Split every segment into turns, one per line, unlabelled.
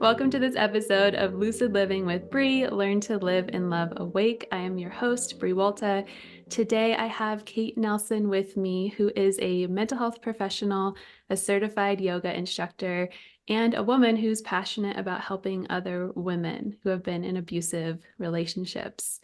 Welcome to this episode of Lucid Living with Bree, Learn to Live and Love Awake. I am your host, Bree Walta. Today I have Kate Nelson with me, who is a mental health professional, a certified yoga instructor, and a woman who's passionate about helping other women who have been in abusive relationships.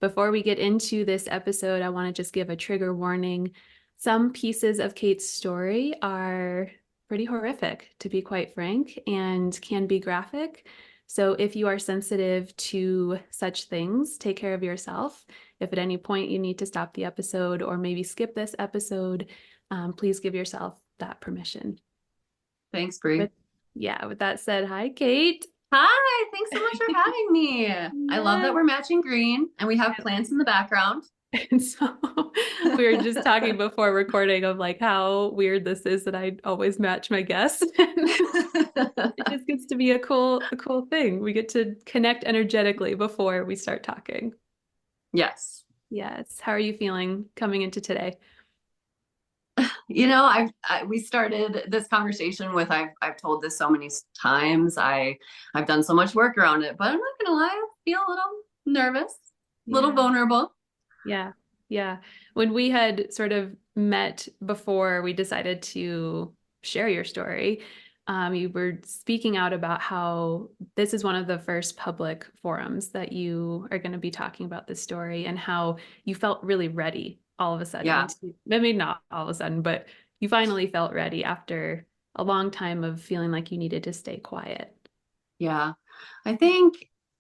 Before we get into this episode, I want to just give a trigger warning. Some pieces of Kate's story are pretty horrific, to be quite frank, and can be graphic. So if you are sensitive to such things, take care of yourself. If at any point you need to stop the episode or maybe skip this episode, please give yourself that permission.
Thanks, Bree.
With that said, hi, Kate.
Hi, thanks so much for having me. I love that we're matching green and we have plants in the background.
And so we were just talking before recording of like how weird this is that I always match my guests. It just gets to be a cool thing. We get to connect energetically before we start talking.
Yes.
Yes. How are you feeling coming into today?
You know, we started this conversation with I've told this so many times. I've done so much work around it, but I'm not gonna lie, I feel a little nervous, a little vulnerable.
Yeah. Yeah. When we had sort of met before we decided to share your story, you were speaking out about how this is one of the first public forums that you are going to be talking about this story and how you felt really ready all of a sudden.
Yeah.
Maybe not all of a sudden, but you finally felt ready after a long time of feeling like you needed to stay quiet.
Yeah. I think,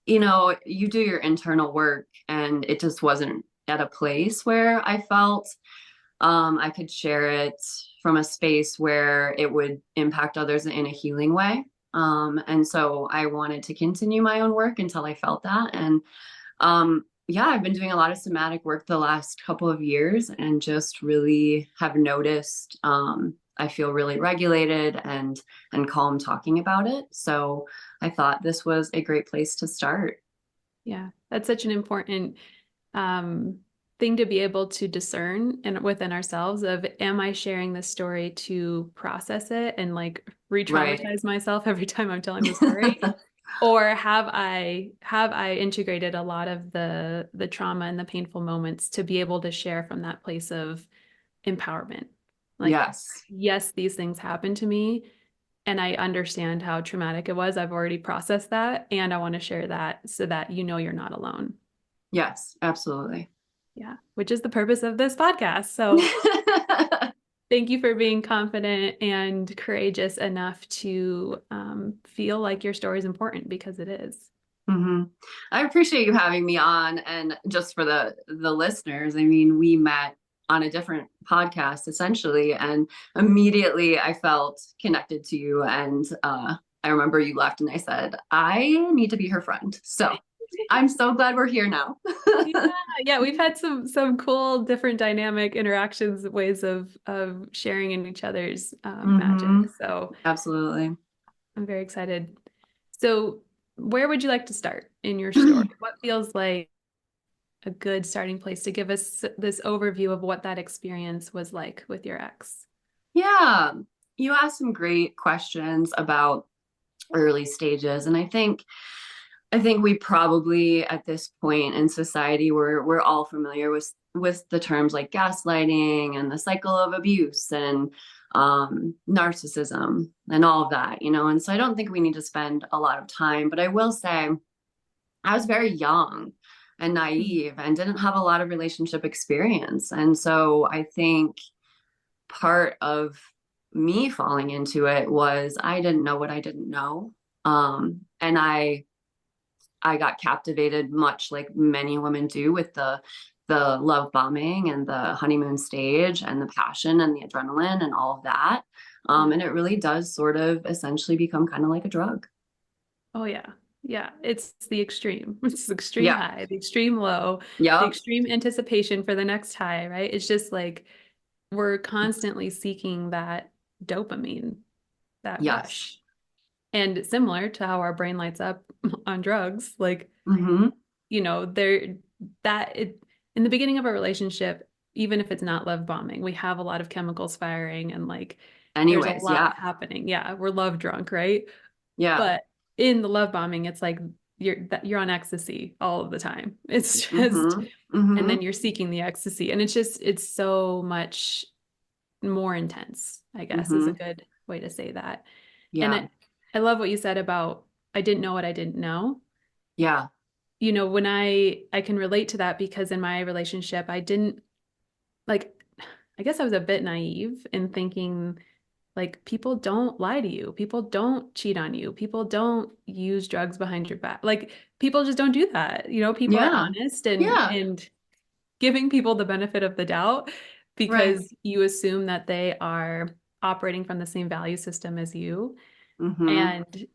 you do your internal work and it just wasn't at a place where I felt I could share it from a space where it would impact others in a healing way. And so I wanted to continue my own work until I felt that. And yeah, I've been doing a lot of somatic work the last couple of years and just really have noticed I feel really regulated and calm talking about it. So I thought this was a great place to start.
Yeah, that's such an important thing to be able to discern within ourselves of, am I sharing this story to process it and like re-traumatize
Right.
myself every time I'm telling the story? Or have I integrated a lot of the trauma and the painful moments to be able to share from that place of empowerment? Like,
Yes.
yes, these things happened to me and I understand how traumatic it was. I've already processed that and I want to share that so that you know you're not alone.
Yes, absolutely.
Yeah, which is the purpose of this podcast. So thank you for being confident and courageous enough to feel like your story is important because it is.
hmm I appreciate you having me on. And just for the listeners, I mean, we met on a different podcast essentially, and immediately I felt connected to you. And I remember you left, and I said, I need to be her friend. So I'm so glad we're here now.
Yeah, yeah, we've had some cool different dynamic interactions, ways of sharing in each other's magic. So
Absolutely.
I'm very excited. So where would you like to start in your story? What feels like a good starting place to give us this overview of what that experience was like with your ex?
Yeah, you asked some great questions about early stages, and I think we probably at this point in society we're all familiar with the terms like gaslighting and the cycle of abuse and narcissism and all of that. And so I don't think we need to spend a lot of time, but I will say I was very young and naive and didn't have a lot of relationship experience. And so I think part of me falling into it was I didn't know what I didn't know. And I got captivated, much like many women do, with the love bombing and the honeymoon stage and the passion and the adrenaline and all of that. And it really does sort of essentially become kind of like a drug.
Oh yeah. Yeah. It's the extreme. It's the extreme
Yeah.
high, the extreme low, the
Yep.
extreme anticipation for the next high, right? It's just like we're constantly seeking that dopamine, that
Yes.
rush. And similar to how our brain lights up on drugs, like,
hmm
there that it in the beginning of a relationship, even if it's not love bombing, we have a lot of chemicals firing and like there's a
Anyways,
lot
yeah.
happening. Yeah, we're love drunk, right?
Yeah.
But in the love bombing, it's like you're on ecstasy all of the time. It's just,
Mm-hmm.
and then
Mm-hmm.
you're seeking the ecstasy, and it's so much more intense, I guess, is a
Mm-hmm.
good way to say that. And
Yeah.
I love what you said about I didn't know what I didn't know.
Yeah.
When I can relate to that because in my relationship, I didn't like, I guess I was a bit naive in thinking like people don't lie to you. People don't cheat on you. People don't use drugs behind your back. Like people just don't do that. People are
Yeah.
honest and
Yeah.
giving people the benefit of the doubt
Right.
because you assume that they are operating from the same value system as you.
Mm-hmm.
And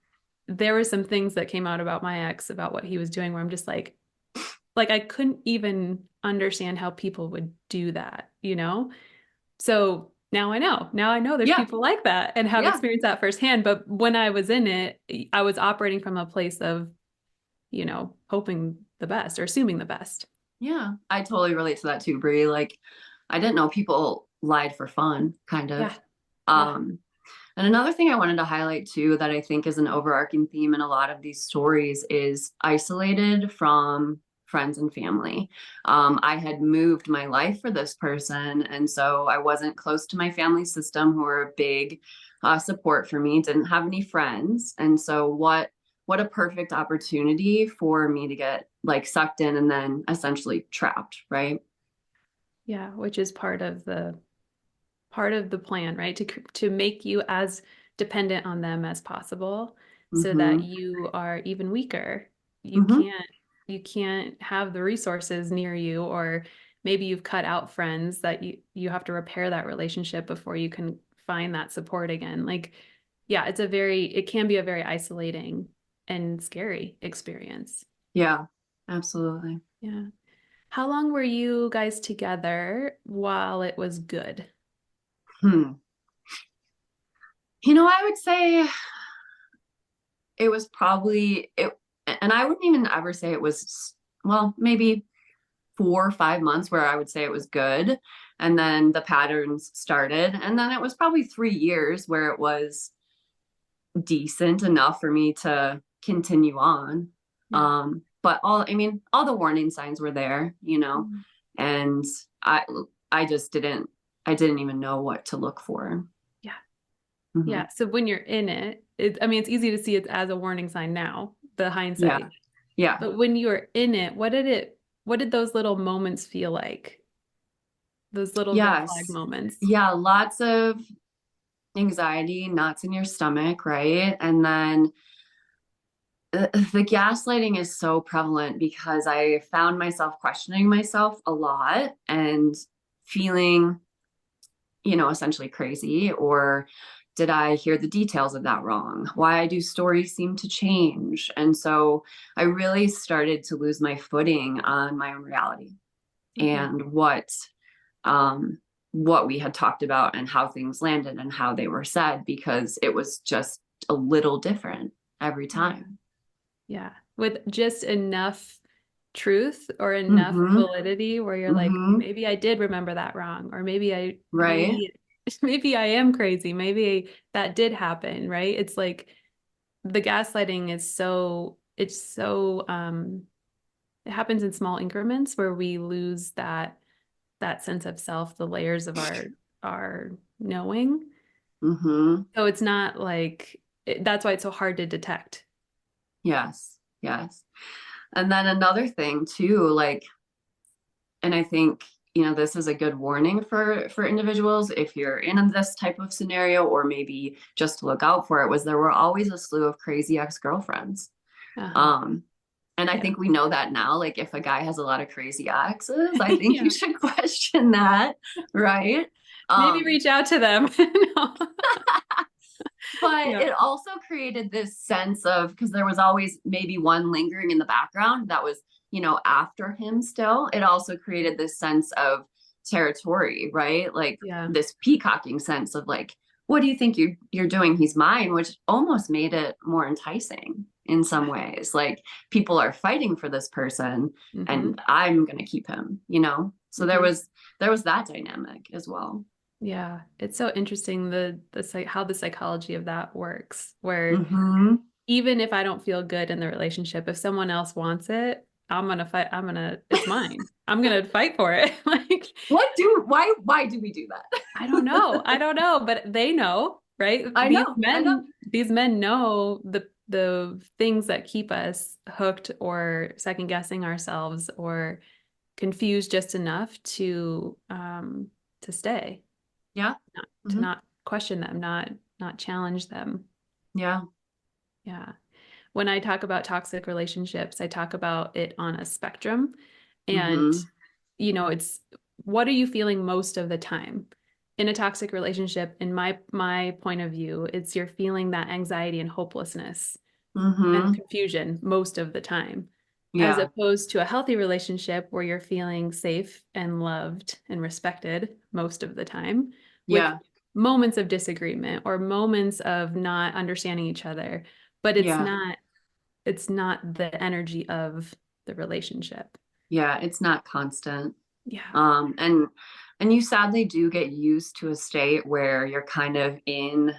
there were some things that came out about my ex about what he was doing where I'm just like I couldn't even understand how people would do that. So now I know. Now I know there's
Yeah.
people like that and have
Yeah.
experienced that firsthand. But when I was in it, I was operating from a place of, hoping the best or assuming the best.
Yeah. I totally relate to that too, Brie. Like, I didn't know people lied for fun, kind of.
Yeah. Yeah.
Um, And another thing I wanted to highlight too, that I think is an overarching theme in a lot of these stories is isolated from friends and family. I had moved my life for this person. And so I wasn't close to my family system, who were a big support for me, didn't have any friends. And so what a perfect opportunity for me to get like sucked in and then essentially trapped, right?
Yeah. Which is part of the plan, right? To make you as dependent on them as possible so that
Mm-hmm.
you are even weaker. You
Mm-hmm.
can't you can't have the resources near you, or maybe you've cut out friends that you have to repair that relationship before you can find that support again. Like, yeah, it can be a very isolating and scary experience.
Yeah, absolutely.
Yeah. How long were you guys together while it was good?
Hmm. I would say it was probably it, and I wouldn't even ever say it was, well, maybe 4 or 5 months where I would say it was good. And then the patterns started. And then it was probably 3 years where it was decent enough for me to continue on.
Yeah.
But all the warning signs were there,
Mm.
and I, I just I didn't even know what to look for.
Yeah.
Hmm.
Yeah. So when you're in it, I mean, it's easy to see it as a warning sign now, the
Yeah.
hindsight.
Yeah.
But when you're in it, what did those little moments feel like? Those little red flag
Yes.
moments.
Yeah. Lots of anxiety, knots in your stomach, right? And then the gaslighting is so prevalent because I found myself questioning myself a lot and feeling, essentially crazy. Or did I hear the details of that wrong? Why do stories seem to change? And so I really started to lose my footing on my own reality
Hmm.
and um, what we had talked about and how things landed and how they were said, because it was just a little different every
Yeah.
time.
Yeah. With just enough truth or enough
Mm-hmm.
validity where you're like,
Mm-hmm.
maybe I did remember that wrong, or
Right.
maybe I am crazy. Maybe that did happen, right? It's like the gaslighting is it happens in small increments where we lose that sense of self, the layers of our knowing.
Mm-hmm.
So it's not like that's why it's so hard to detect.
Yes. Yes. And then another thing too, like, and I think, this is a good warning for individuals if you're in this type of scenario, or maybe just to look out for it, was there were always a slew of crazy ex-girlfriends.
Uh-huh.
Um, and I
Yeah.
think we know that now. Like, if a guy has a lot of crazy exes, I think you
Yeah.
should question that, right?
Maybe
Um,
reach out to them. No.
but
Yeah.
it also created this sense of, because there was always maybe one lingering in the background that was, after him still. It also created this sense of territory, right? Like
Yeah.
this peacocking sense of like, what do you think you're doing? He's mine, which almost made it more enticing in some
Yeah.
ways. Like, people are fighting for this person
Hmm.
and I'm going to keep him. So there
Hmm.
was there was that dynamic as well.
Yeah. It's so interesting how the psychology of that works, where
Mhm.
even if I don't feel good in the relationship, if someone else wants it, I'm gonna fight. It's mine. I'm gonna fight for it. Like,
Why do we do that?
I don't know. I don't know, but they know, right?
I know.
These men know the things that keep us hooked or second guessing ourselves or confused just enough to stay,
Yeah.
to
Hmm.
not question them, not challenge them.
Yeah.
Yeah. When I talk about toxic relationships, I talk about it on a spectrum. And,
Hmm.
it's what are you feeling most of the time? In a toxic relationship, in my point of view, it's you're feeling that anxiety and hopelessness and
Hmm.
confusion most of the time, as
Yeah.
opposed to a healthy relationship where you're feeling safe and loved and respected most of the time, with
Yeah.
moments of disagreement or moments of not understanding each other, but
Yeah.
it's not the energy of the relationship.
Yeah. It's not constant.
Yeah.
Um, and and you sadly do get used to a state where you're kind of in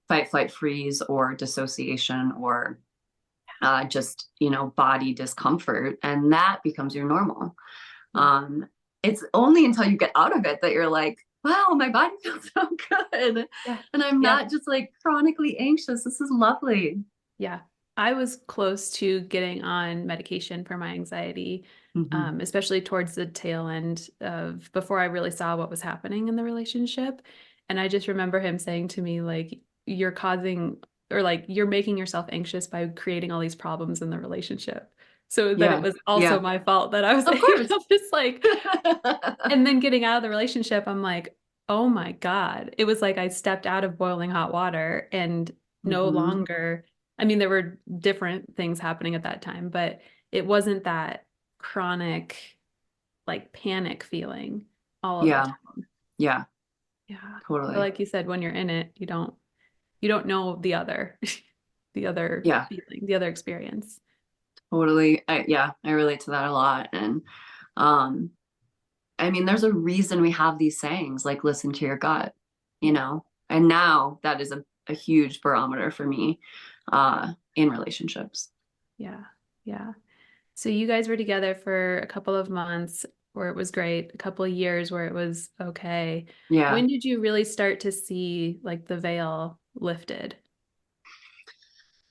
fight, flight, freeze, or dissociation, or just body discomfort, and that becomes your normal.
Yeah.
Um, it's only until you get out of it that you're like, wow, my body feels so good,
Yeah.
and I'm
Yeah.
not just like chronically anxious. This is lovely.
Yeah. I was close to getting on medication for my anxiety,
Hmm.
especially towards the tail end of before I really saw what was happening in the relationship. And I just remember him saying to me, like, you're causing or like you're making yourself anxious by creating all these problems in the relationship. So that it
Yeah,
was also
yeah,
my fault that I was
of course.
just like, and then getting out of the relationship, I'm like, oh my God. It was like I stepped out of boiling hot water and no
Hmm.
longer, I mean, there were different things happening at that time, but it wasn't that chronic, like panic feeling all of the
Yeah,
time.
yeah,
Yeah. But
totally.
like you said, when you're in it, you don't know the other, the other
Yeah,
feeling, the other experience.
totally. Yeah, I relate to that a lot. And um, I mean, there's a reason we have these sayings like listen to your gut, you
Yeah.
know? And now that is a huge barometer for me in relationships.
Yeah. Yeah. So you guys were together for a couple of months where it was great, a couple of years where it was okay.
Yeah.
When did you really start to see like the veil lifted?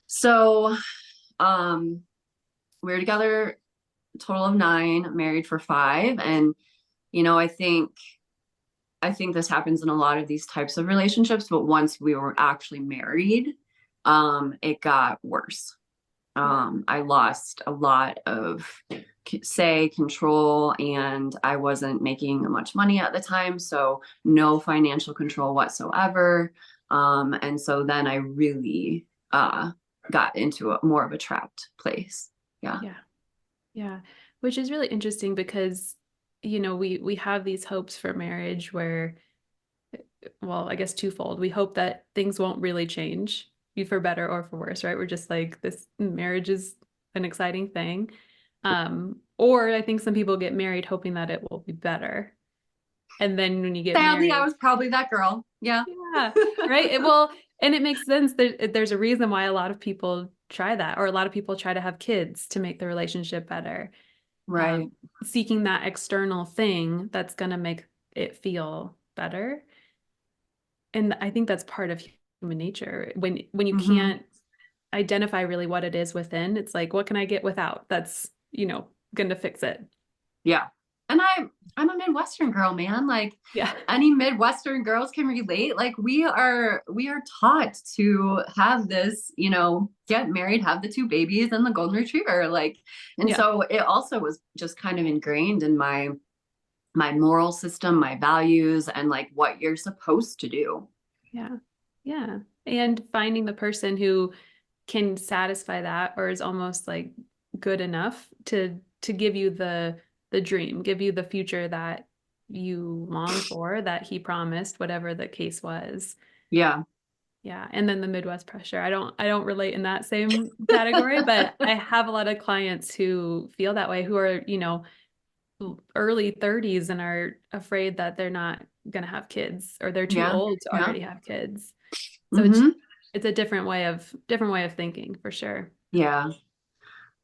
So um, we were together a total of 9, married for 5. And, I think this happens in a lot of these types of relationships, but once we were actually married, it got worse.
Yeah.
I lost a lot of say control, and I wasn't making much money at the time, so no financial control whatsoever. And so then I really got into more of a trapped place. Yeah.
Yeah. Yeah. Which is really interesting because, we have these hopes for marriage where, well, I guess twofold. We hope that things won't really change, be for better or for worse, right? We're just like, this marriage is an exciting thing. Or I think some people get married hoping that it will be better. And then when you get
Sadly, I
married,
was probably that girl. Yeah.
yeah, right. And it makes sense. There's a reason why a lot of people try that, or a lot of people try to have kids to make the relationship better. Um,
Right.
Seeking that external thing that's going to make it feel better. And I think that's part of human nature. When you
Hmm.
can't identify really what it is within, it's like, what can I get without? That's, going to fix it.
Yeah. And I'm a Midwestern girl, man. Like
Yeah.
any Midwestern girls can relate. Like we are taught to have this, get married, have the 2 babies and the golden retriever. Like, and
Yeah.
so it also was just kind of ingrained in my moral system, my values, and like what you're supposed to do.
Yeah. Yeah. And finding the person who can satisfy that or is almost like good enough to give you the dream, give you the future that you long for, that he promised, whatever the case was.
Yeah.
Yeah. And then the Midwest pressure. I don't relate in that same category, but I have a lot of clients who feel that way, who are, early 30s and are afraid that they're not going to have kids or they're too
Yeah.
old to
Yeah.
already have kids. So it's
Hmm.
It's a different way of thinking for sure.
Yeah.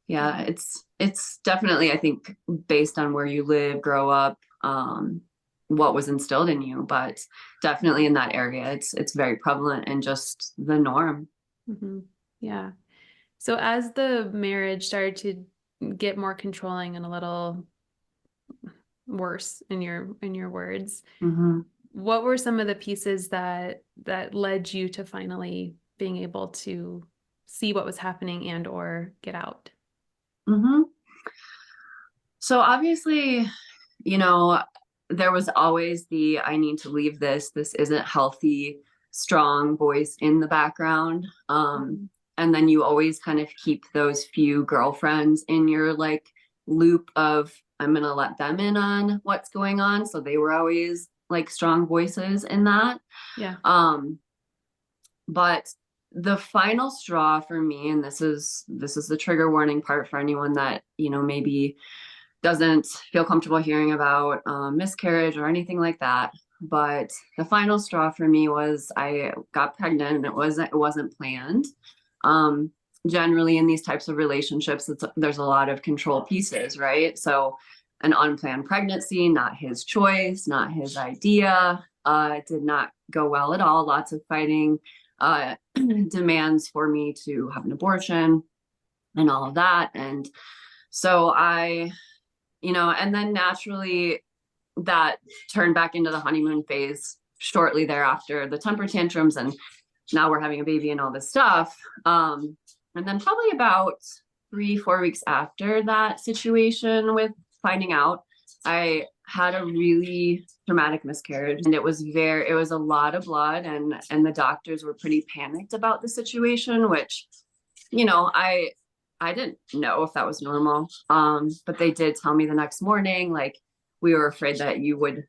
Yeah.
Yeah.
It's definitely, I think, based on where you live, grow up, what was instilled in you, but definitely in that area, it's very prevalent and just the norm.
Hmm. Yeah. So as the marriage started to get more controlling and a little worse in your words,
Hmm.
what were some of the pieces that led you to finally being able to see what was happening and or get out?
Hmm. So obviously, you know, there was always the I need to leave this. This isn't healthy, strong voice in the background.
Mhm.
And then you always kind of keep those few girlfriends in your like loop of I'm gonna let them in on what's going on. So they were always like strong voices in that.
Yeah.
Um, but the final straw for me, and this is the trigger warning part for anyone that, maybe doesn't feel comfortable hearing about miscarriage or anything like that. But the final straw for me was I got pregnant and it wasn't planned. Um, Generally in these types of relationships, there's a lot of control pieces, right? So an unplanned pregnancy, not his choice, not his idea, did not go well at all. Lots of fighting, demands for me to have an abortion and all of that. And so and then naturally that turned back into the honeymoon phase shortly thereafter, the temper tantrums, and now we're having a baby and all this stuff. And then probably about 3, 4 weeks after that situation with finding out, I had a really traumatic miscarriage, and it was a lot of blood, and the doctors were pretty panicked about the situation, which I didn't know if that was normal. But they did tell me the next morning, like, we were afraid that you would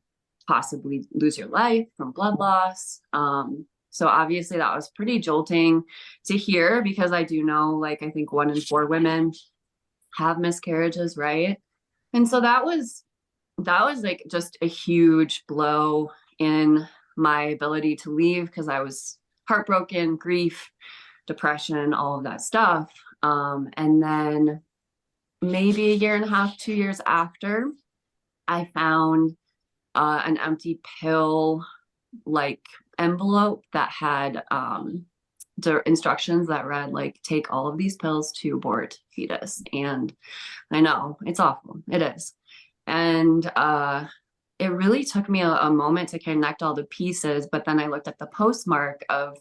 possibly lose your life from blood loss. So obviously that was pretty jolting to hear, because I do know, like, I think 1 in 4 women have miscarriages, right? And so that was like just a huge blow in my ability to leave, because I was heartbroken, grief, depression, all of that stuff. And then maybe a year and a half, 2 years after, I found an empty pill like envelope that had instructions that read, like, take all of these pills to abort fetus. And I know it's awful. It is. And it really took me a moment to connect all the pieces. But then I looked at the postmark of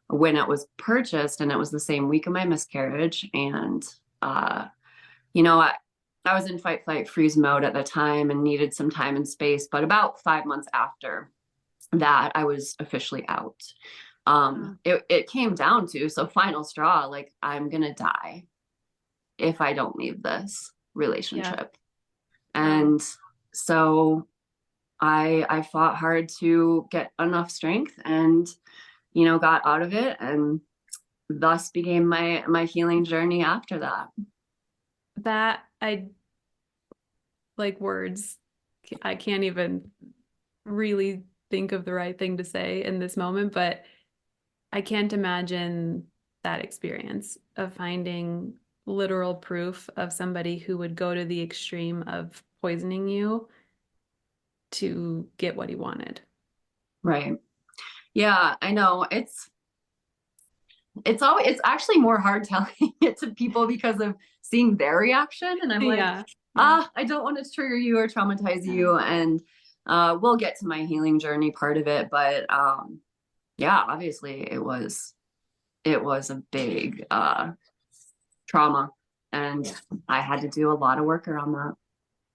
when it was purchased, and it was the same week of my miscarriage. And uh, you know, I, I was in fight, flight, freeze mode at the time and needed some time and space. But about 5 months after that, I was officially out.
Uh,
It came down to, so final straw, like, I'm gonna die if I don't leave this
yeah.
relationship.
Wow.
And so I fought hard to get enough strength, and got out of it, and thus began my healing journey after that.
That I like words. I can't even really think of the right thing to say in this moment, but I can't imagine that experience of finding literal proof of somebody who would go to the extreme of poisoning you to get what he wanted.
Right. Yeah, I know. It's actually more hard telling it to people because of seeing their reaction. And I'm like,
Yeah. Yeah.
I don't want to trigger you or traumatize
Yeah.
you. And we'll get to my healing journey part of it. But yeah, obviously it was a big trauma. And
Yeah.
I had to do a lot of work around that.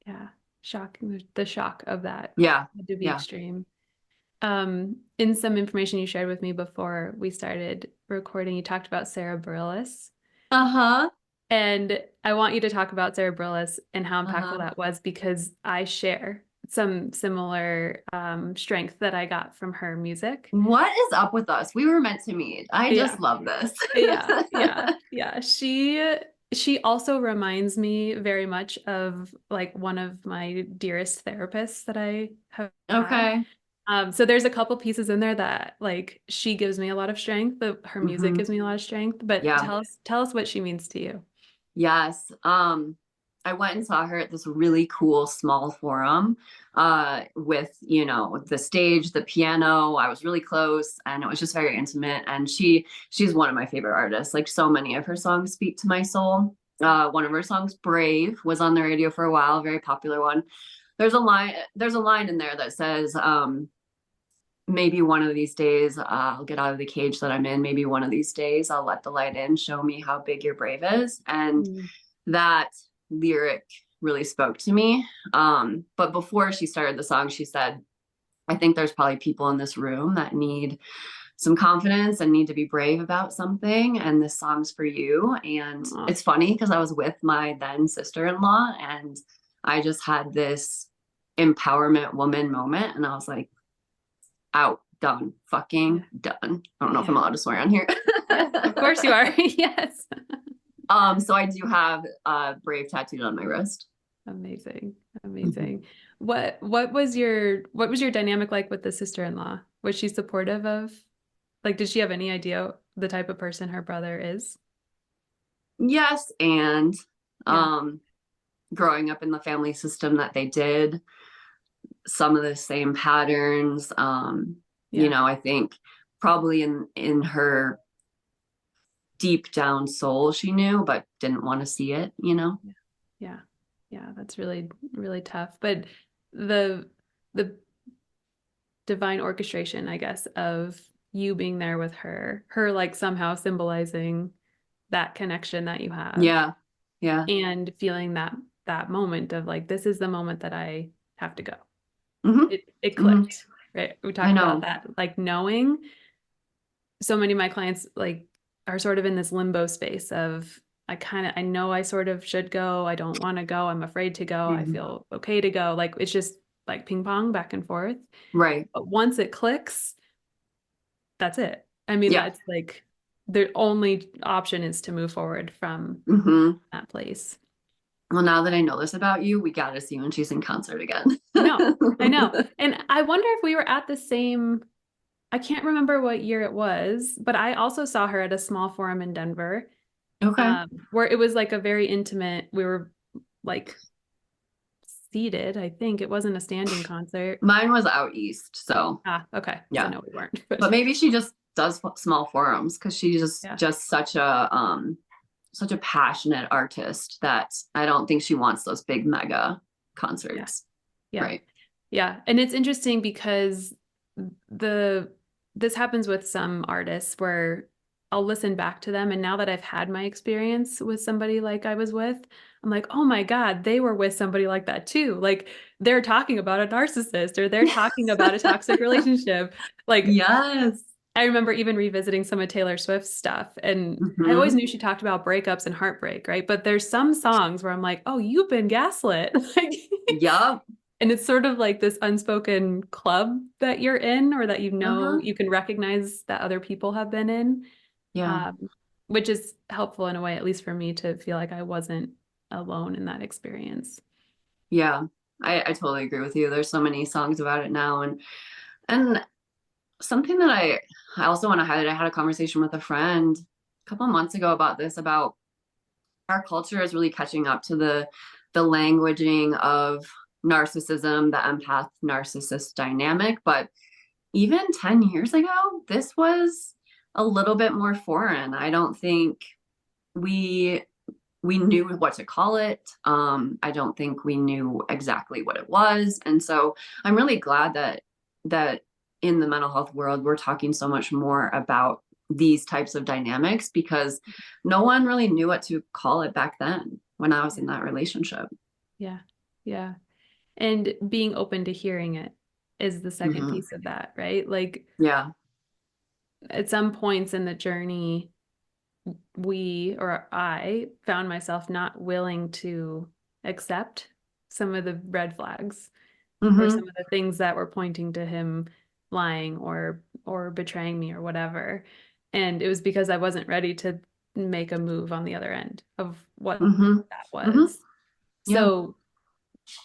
Yeah. Shock. The shock of that
Yeah.
had to be
Yeah.
extreme. In some information you shared with me before we started recording, you talked about cerebralis.
Uh-huh.
And I want you to talk about cerebralis and how impactful
Uh-huh.
that was because I share some similar strength that I got from her music.
What is up with us? We were meant to meet. I
Yeah,
just love this.
yeah, yeah, yeah. She also reminds me very much of like one of my dearest therapists that I have had.
Okay.
So there's a couple pieces in there that like she gives me a lot of strength, but her music
Hmm.
gives me a lot of strength. But
Yeah.
tell us what she means to you.
Yes. I went and saw her at this really cool small forum with, the stage, the piano. I was really close and it was just very intimate. And she's one of my favorite artists. Like so many of her songs speak to my soul. One of her songs, Brave, was on the radio for a while, very popular one. There's a line in there that says, maybe one of these days I'll get out of the cage that I'm in. Maybe one of these days I'll let the light in, show me how big your brave is. And
Mm.
that lyric really spoke to me. But before she started the song, she said, I think there's probably people in this room that need some confidence and need to be brave about something. And this song's for you. And
Aw,
it's funny because I was with my then sister in law and I just had this empowerment woman moment. And I was like, out, done, fucking
yeah,
done. I don't know if I'm
yeah,
allowed to swear on here.
yeah. Of course you are. Yes.
So I do have Brave tattooed on my wrist.
Amazing.
Mhm.
Amazing. What was your dynamic like with the sister-in-law? Was she supportive of like did she have any idea the type of person her brother is?
Yes, and
Yeah.
um, growing up in the family system that they did, some of the same patterns.
Yeah.
I think probably in her deep down soul, she knew, but didn't want to see it.
Yeah. Yeah. Yeah, that's really really tough. But the divine orchestration, I guess, of you being there with her like somehow symbolizing that connection that you have
Yeah, yeah.
and feeling that moment of like this is the moment that I have to go.
Hmm.
It
Hmm.
clicked, right? We
I
talked about
know.
that, like knowing so many of my clients like are sort of in this limbo space of I know I sort of should go. I don't want to go. I'm afraid to go. I
Mhm.
feel okay to go. Like it's just like ping pong back and forth.
Right.
But once it clicks, that's it. I mean,
Yeah.
that's like the only option is to move forward from
Hmm.
that place.
Well, now that I know this about you, we got to see when she's in concert again.
I know. I know. And I wonder if we were at the same, I can't remember what year it was, but I also saw her at a small forum in Denver,
Okay.
where it was like a very intimate, we were like seated, I think. It wasn't a standing concert.
Mine was out east, so
Ah, okay. So
yeah.
no, we weren't.
But
But
maybe she just does small forums because she's just
yeah,
just such a passionate artist that I don't think she wants those big mega
yeah,
concerts.
yeah.
Right.
Yeah. And it's interesting because the this happens with some artists where I'll listen back to them and now that I've had my experience with somebody like I was with, I'm like, "Oh my God, they were with somebody like that too." Like they're talking about a narcissist or they're talking about a toxic relationship. Like
Yes.
I remember even revisiting some of Taylor Swift's stuff and I always
Hmm.
knew she talked about breakups and heartbreak, right? But there's some songs where I'm like, "Oh, you've been gaslit." Like
Yup.
and it's sort of like this unspoken club that you're in or that you know
Uh-huh.
you can recognize that other people have been in,
Yeah.
um, which is helpful in a way, at least for me, to feel like I wasn't alone in that experience.
Yeah. I totally agree with you. There's so many songs about it now. And something that I also want to highlight, I had a conversation with a friend a couple of months ago about this, about our culture is really catching up to the languaging of narcissism, the empath narcissist dynamic. But even 10 years ago, this was a little bit more foreign. I don't think we we knew what to call it. I don't think we knew exactly what it was. And so I'm really glad that in the mental health world, we're talking so much more about these types of dynamics because no one really knew what to call it back then when I was
Yeah.
in that relationship.
Yeah. Yeah. And being open to hearing it is the second
Hmm.
piece of that, right? Like
Yeah.
at some points in the journey, I found myself not willing to accept some of the red flags or
Hmm.
some of the things that were pointing to him lying or betraying me or whatever. And it was because I wasn't ready to make a move on the other end of what
Hmm.
that
Hmm.
was.
Yeah.
So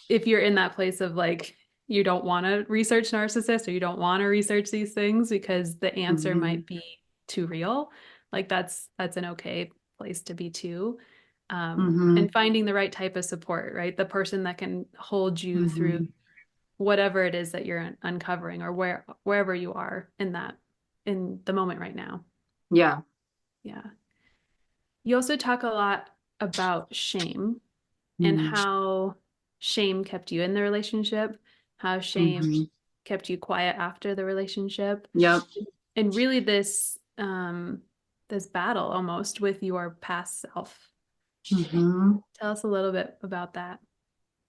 if you're in that place of like you don't want to research narcissists or you don't want to research these things because the answer
Hmm.
might be too real. Like that's an okay place to be too.
Hmm.
And finding the right type of support, right? The person that can hold you through
Hmm.
whatever it is that you're uncovering or wherever you are in the moment right now.
Yeah.
Yeah. You also talk a lot about shame and
Hmm.
how shame kept you in the relationship, how shame
Hmm.
kept you quiet after the relationship,
Yep.
and really this battle almost with your past self.
Hmm.
Tell us a little bit about that.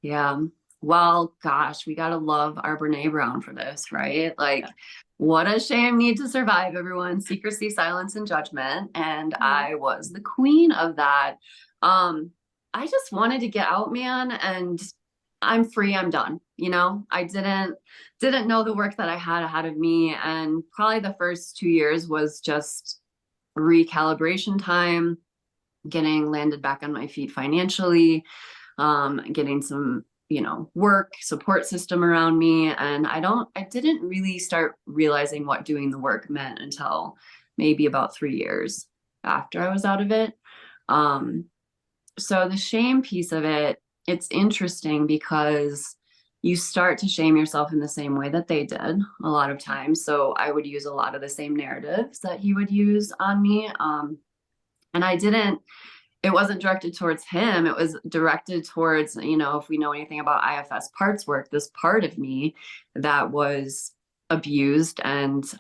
Yeah. Well, gosh, we gotta love our Brene Brown for this, right? Like,
Yeah.
what a shame need to survive, everyone. Secrecy, silence, and judgment. And
Yeah.
I was the queen of that. Um, I just wanted to get out, man, and I'm free, I'm done. I didn't know the work that I had ahead of me. And probably the first 2 years was just recalibration time, getting landed back on my feet financially, getting some work support system around me. And I didn't really start realizing what doing the work meant until maybe about 3 years after I was out of it. um, so the shame piece of it, it's interesting because you start to shame yourself in the same way that they did a lot of times. So I would use a lot of the same narratives that he would use on me. And it wasn't directed towards him. It was directed towards, if we know anything about IFS parts work, this part of me that was abused and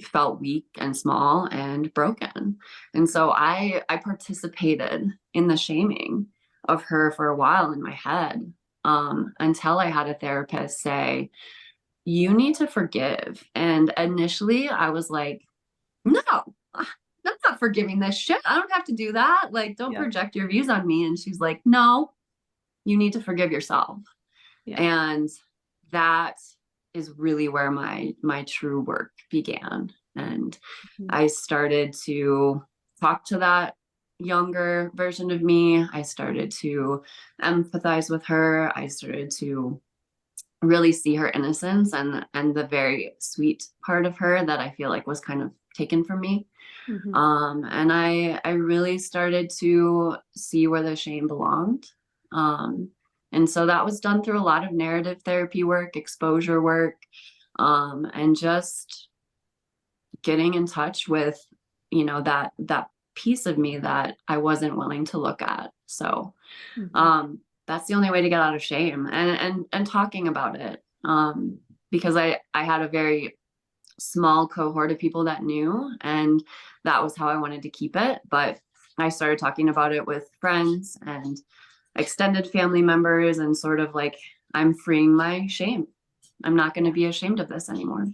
felt weak and small and broken. And so I participated in the shaming of her for a while in my head, until I had a therapist say, you need to forgive. And initially I was like, no, I'm not forgiving this shit. I don't have to do that. Like, don't
Yeah.
project your views on me. And she's like, no, you need to forgive yourself.
Yeah.
And that is really where my true work began. And
Mhm.
I started to talk to that younger version of me. I started to empathize with her. I started to really see her innocence and the very sweet part of her that I feel like was kind of taken from me.
Mhm.
And I really started to see where the shame belonged. And so that was done through a lot of narrative therapy work, exposure work, and just getting in touch with, that piece of me that I wasn't willing to look at. So
Mhm.
that's the only way to get out of shame, and talking about it. Because I had a very small cohort of people that knew, and that was how I wanted to keep it. But I started talking about it with friends and extended family members, and sort of like, I'm freeing my shame. I'm not going to be ashamed of this anymore.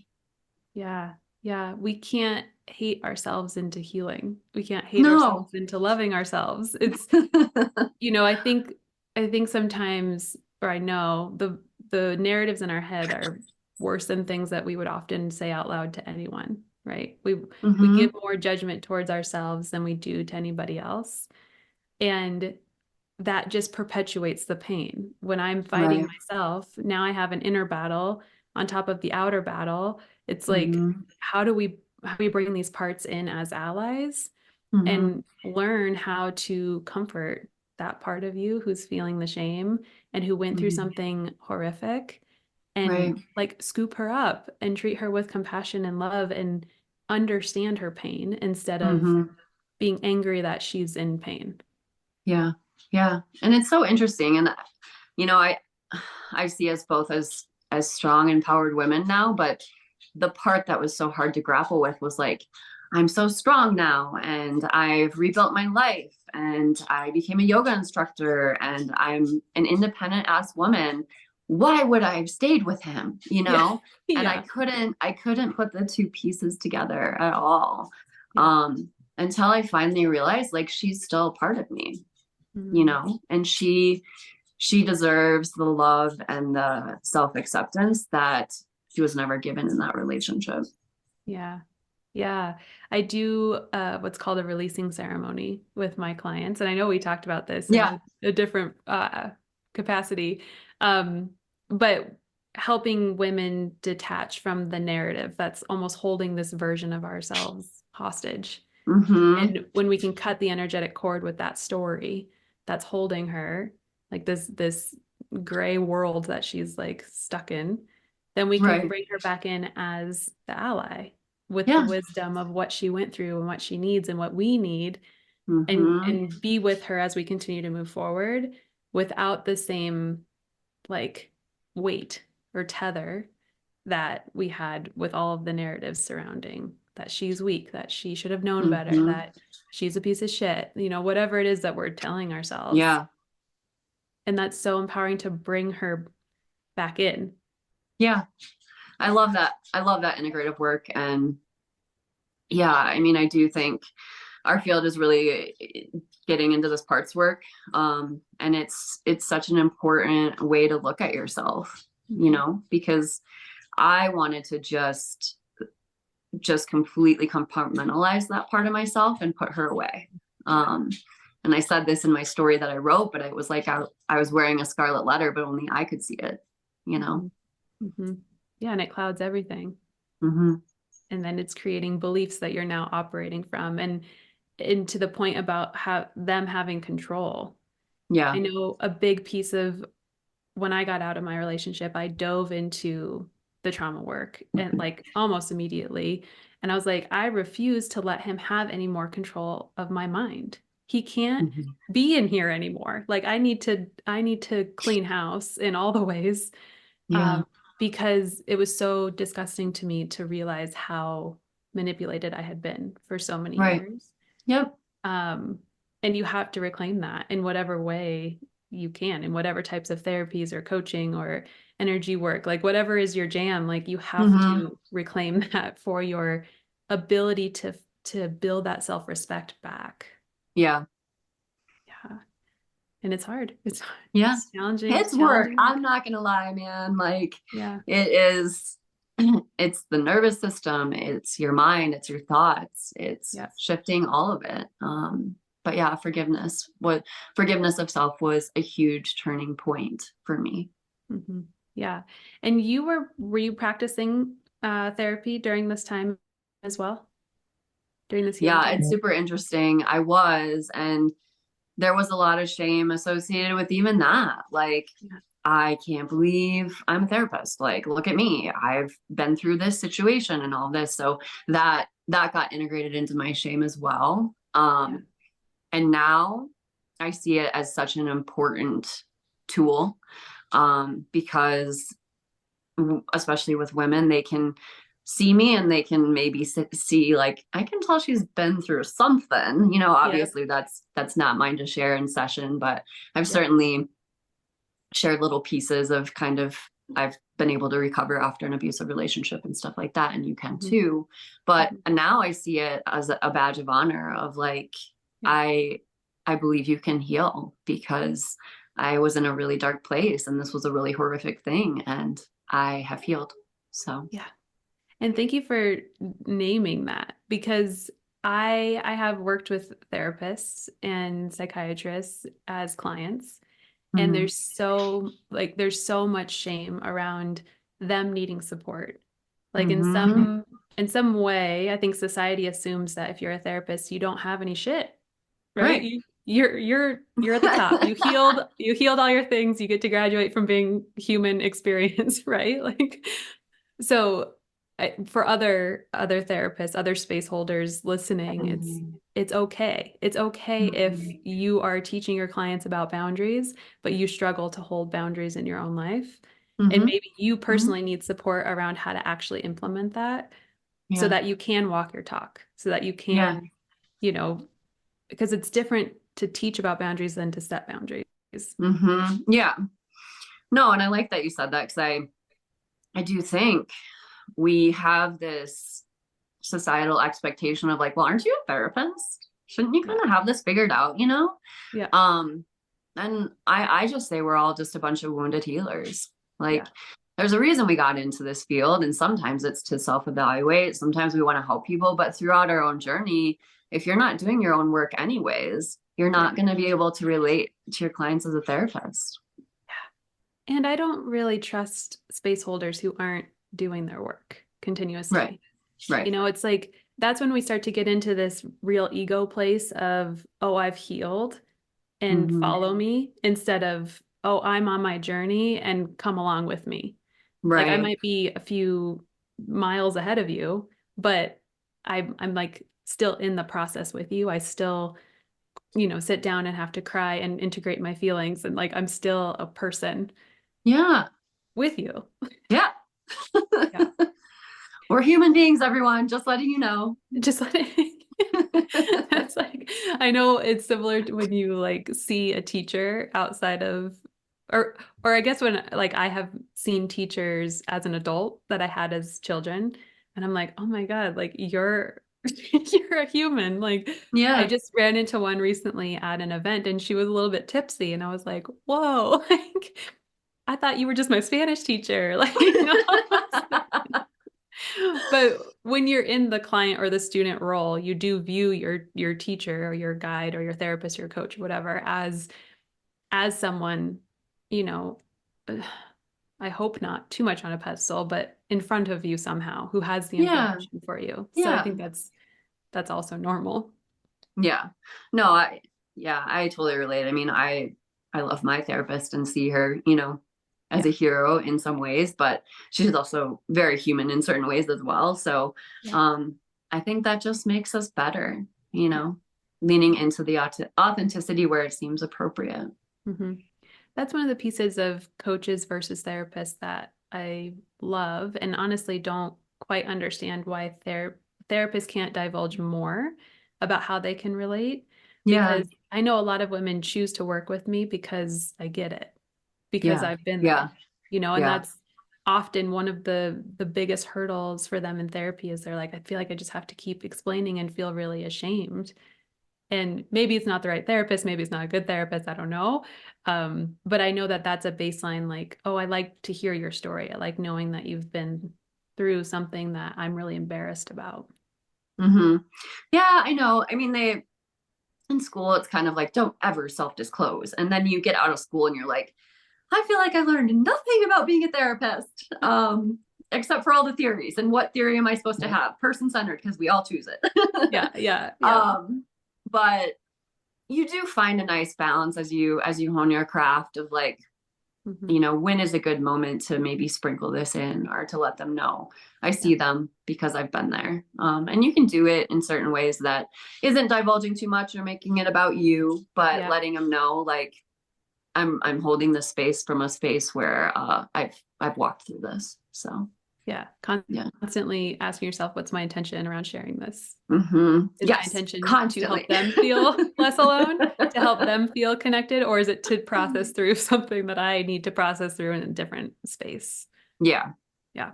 Yeah. Yeah. We can't hate ourselves into healing. We can't hate
No.
ourselves into loving ourselves. I think sometimes, or I know the narratives in our head are worse than things that we would often say out loud to anyone, right? We give
Hmm.
more judgment towards ourselves than we do to anybody else. And that just perpetuates the pain. When I'm fighting
Right.
myself, now I have an inner battle on top of the outer battle. It's like,
Hmm.
how do we bring these parts in as allies
Hmm.
and learn how to comfort that part of you who's feeling the shame and who went through
Hmm.
something horrific and
Right.
like scoop her up and treat her with compassion and love and understand her pain instead of
Hmm.
being angry that she's in pain.
Yeah. Yeah. And it's so interesting. And you know, I see us both as strong, empowered women now, but the part that was so hard to grapple with was like, I'm so strong now, and I've rebuilt my life, and I became a yoga instructor, and I'm an independent ass woman. Why would I have stayed with him?
Yeah.
And
Yeah.
I couldn't put the two pieces together at all.
Yeah.
Um, until I finally realized, like, she's still a part of me,
Mm.
and she deserves the love and the self-acceptance that she was never given in that relationship.
Yeah. Yeah. I do what's called a releasing ceremony with my clients. And I know we talked about this in
Yeah.
a different capacity. Um, but helping women detach from the narrative that's almost holding this version of ourselves hostage.
Mm-hmm.
And when we can cut the energetic cord with that story that's holding her, like this gray world that she's like stuck in, then we can
Right.
bring her back in as the ally with the
Yeah.
wisdom of what she went through and what she needs and what we need,
Mm-hmm.
and be with her as we continue to move forward without the same like weight or tether that we had with all of the narratives surrounding that she's weak, that she should have known better,
Mm-hmm.
that she's a piece of shit, whatever it is that we're telling ourselves.
Yeah.
And that's so empowering to bring her back in.
Yeah. I love that. I love that integrative work. And yeah, I mean, I do think our field is really getting into this parts work. And it's such an important way to look at yourself,
Mhm.
because I wanted to just completely compartmentalize that part of myself and put her away.
Yeah.
And I said this in my story that I wrote, but it was like I was wearing a scarlet letter, but only I could see it, you know?
Mhm. Mhm. Yeah, and it clouds everything.
Mm-hmm.
And then it's creating beliefs that you're now operating from, and to the point about them having control. I
Yeah.
know a big piece of when I got out of my relationship, I dove into the trauma work and like almost immediately. And I was like, I refuse to let him have any more control of my mind. He can't
Mm-hmm.
be in here anymore. Like I need to clean house in all the ways,
Yeah.
um, because it was so disgusting to me to realize how manipulated I had been for so many
Right.
years.
Yep.
Um, and you have to reclaim that in whatever way you can, in whatever types of therapies or coaching or energy work, like whatever is your jam, like you have
Mm-hmm.
to reclaim that for your ability to build that self-respect back.
Yeah.
Yeah. And it's hard.
Yeah.
It's challenging. It's
It's work.
challenging
I'm
work.
not gonna lie, man. Like
Yeah.
it is it's the nervous system, it's your mind, it's your thoughts, it's
Yeah.
shifting all of it. But yeah, forgiveness of self was a huge turning point for me.
Hmm. Yeah. And were you practicing therapy during this time as well? During this healing
Yeah,
time?
it's super interesting. I was, and there was a lot of shame associated with even that. Like,
Yeah.
I can't believe I'm a therapist. Like, look at me. I've been through this situation and all this. So that got integrated into my shame as well.
Yeah.
And now I see it as such an important tool, because especially with women, they can see me and they can maybe see, like, I can tell she's been through something.
Yeah.
Obviously that's not mine to share in session, but I've
Yeah.
certainly shared little pieces of kind of, I've been able to recover after an abusive relationship and stuff like that, and you can
Hmm.
too. But
Hmm.
now I see it as a badge of honor of like,
Yeah.
I believe you can heal, because I was in a really dark place and this was a really horrific thing, and I have healed. So
Yeah. And thank you for naming that, because I have worked with therapists and psychiatrists as clients, and
mhm.
there's so much shame around them needing support. Like
Mhm.
in some way, I think society assumes that if you're a therapist, you don't have any shit, right?
Right.
You're at the top. You healed all your things. You get to graduate from being human experience, right? Like so for other therapists, other space holders listening, it's okay. It's okay if
Mhm.
you are teaching your clients about boundaries, but you struggle to hold boundaries in your own life. And
Mhm.
maybe you
Mhm.
personally need support around how to actually implement that so
Yeah.
that you can walk your talk, so that you
Yeah.
can, you know, because it's different to teach about boundaries than to set boundaries.
Yeah. No, and I like that you said that, because I do think we have this societal expectation of like, well, aren't you a therapist? Shouldn't you kind
Yeah.
of have this figured out,
Yeah.
Um, and I just say we're all just a bunch of wounded healers. Like,
Yeah.
there's a reason we got into this field, and sometimes it's to self-evaluate. Sometimes we want to help people, but throughout our own journey, if you're not doing your own work anyways, you're
Yeah.
not going to be able to relate to your clients as a therapist.
And I don't really trust space holders who aren't doing their work
Right.
continuously.
Right.
It's like that's when we start to get into this real ego place of, oh, I've healed and
Hmm.
follow me instead of, oh, I'm on my journey and come along with me. Like I
Right.
might be a few miles ahead of you, but I'm like still in the process with you. I still, sit down and have to cry and integrate my feelings and like I'm still a person
Yeah.
with you.
Yeah.
Yeah.
We're human beings, everyone, just letting you know.
Just like that's like I know it's similar to when you like see a teacher outside of or I guess when like I have seen teachers as an adult that I had as children and I'm like, "Oh my God, like you're you're a human." Like I
Yeah.
just ran into one recently at an event and she was a little bit tipsy and I was like, "Whoa, like I thought you were just my Spanish teacher." Like, but when you're in the client or the student role, you do view your teacher or your guide or your therapist, your coach, whatever, as someone, you know, I hope not too much on a pedestal, but in front of you somehow who has the
Yeah.
information for you. So I
Yeah.
think that's also normal.
Yeah. No, yeah, I totally relate. I mean, I love my therapist and see her, as a
Yeah.
hero in some ways, but she's also very human in certain ways as well. So,
Yeah.
um, I think that just makes us better,
Yeah.
leaning into the authenticity where it seems appropriate.
Hmm. That's one of the pieces of coaches versus therapists that I love and honestly don't quite understand why therapists can't divulge more about how they can relate
Yeah.
because I know a lot of women choose to work with me because I get it, because
Yeah.
I've been
Yeah.
there, and
Yeah.
that's often one of the biggest hurdles for them in therapy is they're like, I feel like I just have to keep explaining and feel really ashamed. And maybe it's not the right therapist, maybe it's not a good therapist, I don't know. But I know that that's a baseline, like, oh, I like to hear your story. I like knowing that you've been through something that I'm really embarrassed about.
Hmm. Yeah, I know. I mean, in school, it's kind of like, don't ever self-disclose. And then you get out of school and you're like, I feel like I learned nothing about being a therapist, except for all the theories. And what theory am I supposed to have? Person-centered, because we all choose it.
Yeah, yeah, yeah.
um, but you do find a nice balance as you hone your craft of like,
Hmm.
when is a good moment to maybe sprinkle this in or to let them know I
Yeah,
see them because I've been there. And you can do it in certain ways that isn't divulging too much or making it about you, but
yeah,
letting them know like I'm holding this space from a space where I've walked through this. So
yeah.
yeah.
Constantly asking yourself, what's my intention around sharing this? Is my
Yes,
intention to
constantly.
help them feel less alone, to help them feel connected, or is it to process through something that I need to process through in a different space?
Yeah,
Yeah,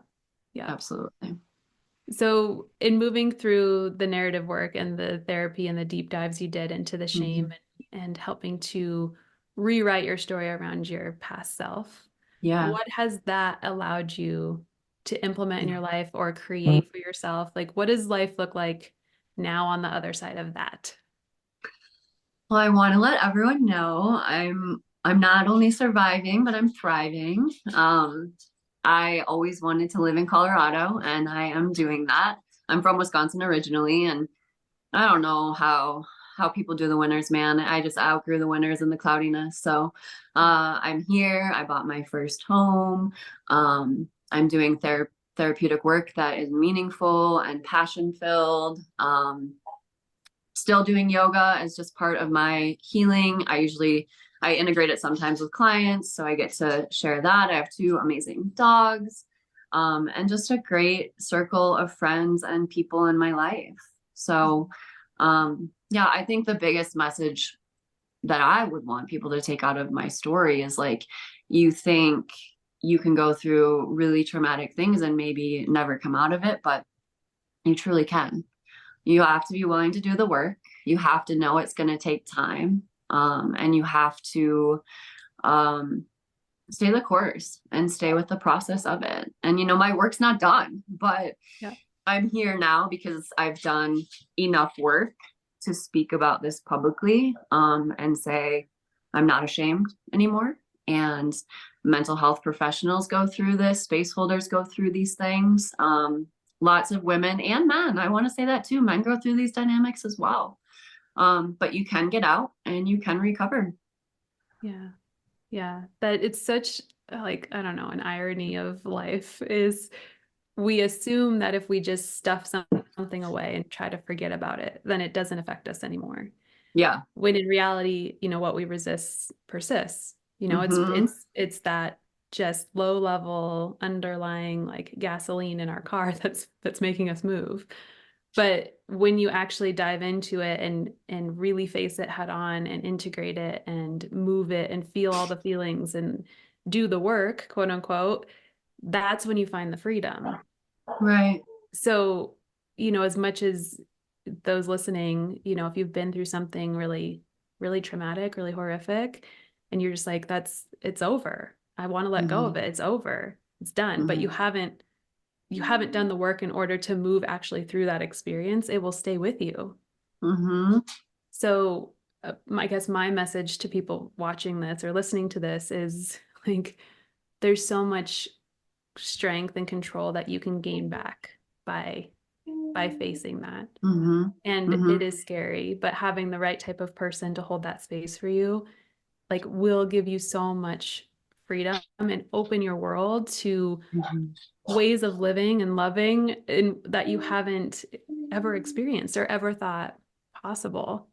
yeah.
absolutely.
So, in moving through the narrative work and the therapy and the deep dives you did into the
Hmm.
shame and helping to rewrite your story around your past self,
Yeah.
what has that allowed you to implement in your life or create for yourself? Like, what does life look like now on the other side of that?
Well, I want to let everyone know I'm not only surviving, but I'm thriving. I always wanted to live in Colorado, and I am doing that. I'm from Wisconsin originally, and I don't know how people do the winters, man. I just outgrew the winters and the cloudiness. So I'm here. I bought my first home. I'm doing therapeutic work that is meaningful and passion filled. Still doing yoga as just part of my healing. I integrate it sometimes with clients, so I get to share that. I have two amazing dogs, and just a great circle of friends and people in my life. So, yeah, I think the biggest message that I would want people to take out of my story is like, you think you can go through really traumatic things and maybe never come out of it, but you truly can. You have to be willing to do the work. You have to know it's going to take time. And you have to um, stay the course and stay with the process of it. And, my work's not done, but
Yeah.
I'm here now because I've done enough work to speak about this publicly, and say, I'm not ashamed anymore. And mental health professionals go through this, space holders go through these things. Lots of women and men, I want to say that too, men go through these dynamics as well. But you can get out and you can recover.
Yeah. Yeah. That it's such like, I don't know, an irony of life is we assume that if we just stuff something away and try to forget about it, then it doesn't affect us anymore.
Yeah.
When in reality, what we resist persists. It's
Mm-hmm.
that just low level underlying like gasoline in our car that's making us move. But when you actually dive into it and really face it head on and integrate it and move it and feel all the feelings and do the work, quote unquote, that's when you find the freedom.
Right.
So, as much as those listening, if you've been through something really, really traumatic, really horrific, and you're just like, it's over. I want to let go of
Mm-hmm.
it. It's over. It's done. But
Mm-hmm.
you haven't done the work in order to move actually through that experience. It will stay with you.
Mm-hmm.
So, I guess my message to people watching this or listening to this is like, there's so much strength and control that you can gain back by facing that.
Mm-hmm.
And
Mm-hmm.
it is scary, but having the right type of person to hold that space for you, like, will give you so much freedom and open your world to
Mm-hmm.
ways of living and loving and that you haven't ever experienced or ever thought possible.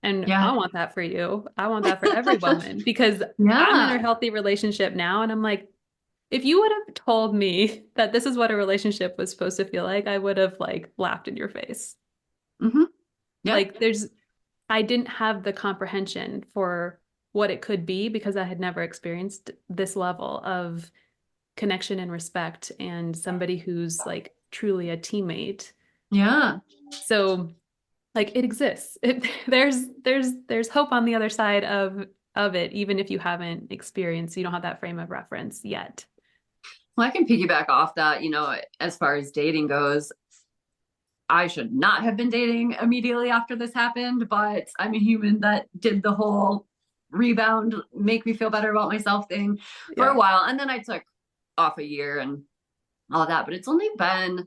And
Yeah.
I want that for you. I want that for every woman because I'm in a
Yeah.
healthy relationship now. And I'm like, if you would have told me that this is what a relationship was supposed to feel like, I would have like laughed in your face.
Mm-hmm. Yeah.
Like I didn't have the comprehension for what it could be because I had never experienced this level of connection and respect and somebody who's like truly a teammate.
Yeah.
So like it exists. There's hope on the other side of it, even if you haven't experienced, you don't have that frame of reference yet.
Well, I can piggyback off that, as far as dating goes. I should not have been dating immediately after this happened, but I'm a human that did the whole rebound, make me feel better about myself thing for a
Yeah.
while. And then I took off a year and all that. But it's only been